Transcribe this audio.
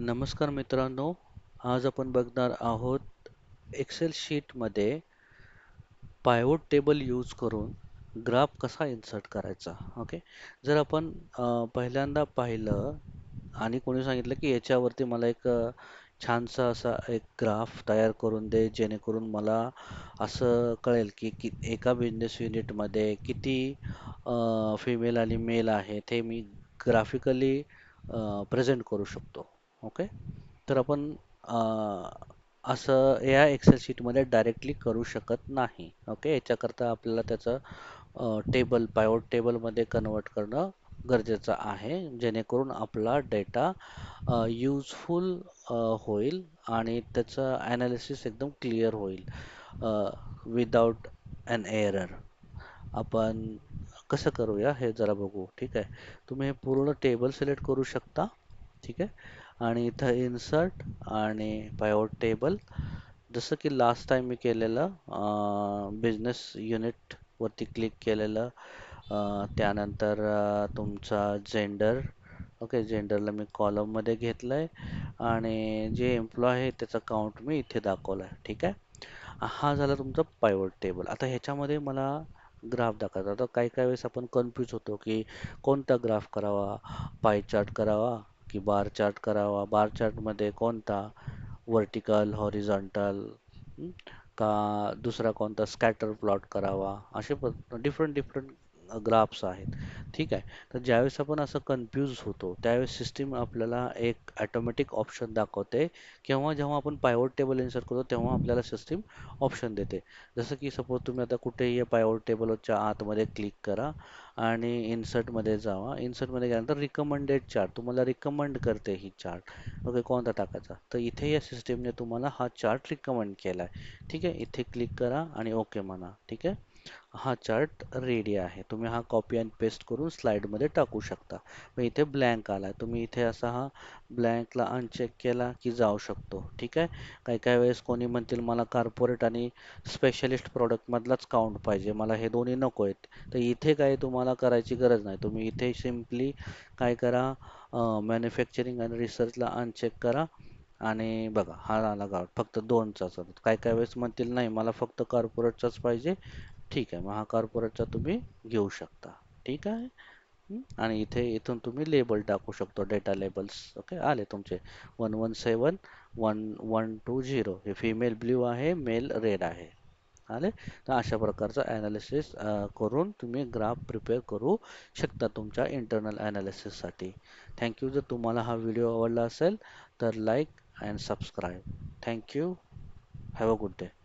नमस्कार मित्रांनो, आज आपण बघणार आहोत एक्सेल शीटमध्ये पायवोट टेबल यूज करून ग्राफ कसा इन्सर्ट करायचा. ओके. जर आपण पहिल्यांदा पाहिलं आणि कोणी सांगितलं की याच्यावरती मला एक छानसा असा एक ग्राफ तयार करून दे जेणेकरून मला असं कळेल की एका बिझनेस युनिटमध्ये किती फिमेल आणि मेल आहेत हे मी ग्राफिकली प्रेझेंट करू शकतो. ओके. तर आपण असं या एक्सेल शीटमध्ये डायरेक्टली करू शकत नाही. ओके. याच्याकरता आपल्याला त्याचं पायवोट टेबलमध्ये कन्वर्ट करणं गरजेचं आहे, जेणेकरून आपला डेटा युजफुल होईल आणि त्याचं ॲनालिसिस एकदम क्लिअर होईल विदाउट अन एरर. आपण कसं करूया हे जरा बघू. ठीक आहे. तुम्ही हे पूर्ण टेबल सिलेक्ट करू शकता. ठीक आहे. आणि इथं इन्सर्ट आणि पायवोट टेबल जसं की लास्ट टाइम मी केलेलं बिझनेस युनिट वरती क्लिक केलेलं. त्यानंतर तुमचा जेंडर. ओके, जेंडरला मी कॉलम मध्ये घेतलंय आणि जे एम्प्लॉय आहे त्याचा काउंट मी इथे दाखवलाय. ठीक आहे. हा झाला तुमचा पायवोट टेबल. आता ह्याच्यामध्ये मला ग्राफ दाखवायचा. आता काही काही वेळेस आपण कन्फ्यूज होतो की कोणता ग्राफ करावा, पाय चार्ट करावा की बार चार्ट करावा. बार चार्टमध्ये कोणता, व्हर्टिकल, हॉरिझॉन्टल, का दुसरा कोणता स्कॅटर प्लॉट करावा, असे डिफरंट डिफरंट ग्राफ्स आहेत. ठीक आहे. तर ज्यावेळेस आपण असं कन्फ्यूज होतो त्यावेळेस सिस्टीम आपल्याला एक ऑटोमॅटिक ऑप्शन दाखवते, किंवा जेव्हा आपण पायवोट टेबल इन्सर्ट करतो तेव्हा आपल्याला सिस्टीम ऑप्शन देते. जसं की सपोज तुम्ही आता कुठेही पायवोट टेबलच्या आतमध्ये क्लिक करा आणि इन्सर्टमध्ये जावा. इन्सर्टमध्ये गेल्यानंतर रिकमेंडेड चार्ट तुम्हाला रिकमेंड करते ही चार्ट. ओके, कोणता टाकायचा. तर इथे या सिस्टीमने तुम्हाला हा चार्ट रिकमेंड केलाय. ठीक आहे. इथे क्लिक करा आणि ओके म्हणा. ठीक आहे. हा चार्ट रेडी आहे. तुम्ही हा कॉपी अँड पेस्ट करून स्लाइडमध्ये टाकू शकता. मग इथे ब्लँक आलाय. तुम्ही इथे असा हा ब्लँकला अनचेक केला की जाऊ शकतो. ठीक आहे. काही काही वेळेस कोणी म्हणतील मला कॉर्पोरेट आणि स्पेशलिस्ट प्रॉडक्ट मधलाच काउंट पाहिजे, मला हे दोन्ही नको आहेत. तर इथे काही तुम्हाला करायची गरज नाही. तुम्ही इथे सिम्पली काय करा, मॅन्युफॅक्चरिंग आणि रिसर्चला अनचेक करा आणि बघा हा आला गाव फक्त दोनचाच. काय काय वेळेस म्हणतील नाही मला फक्त कॉर्पोरेटचाच पाहिजे. ठीक आहे. मग हा कॉर्पोरेटचा तुम्ही घेऊ शकता. ठीक आहे. आणि इथे इथून तुम्ही लेबल टाकू शकतो, डेटा लेबल्स. ओके, आले तुमचे 117 1120. हे फिमेल ब्ल्यू आहे, मेल रेड आहे. आले. तर अशा प्रकारचं ॲनालिसिस करून तुम्ही ग्राफ प्रिपेअर करू शकता तुमच्या इंटरनल ॲनालिसिससाठी. थँक्यू. जर तुम्हाला हा व्हिडिओ आवडला असेल तर like and subscribe. Thank you. Have a good day.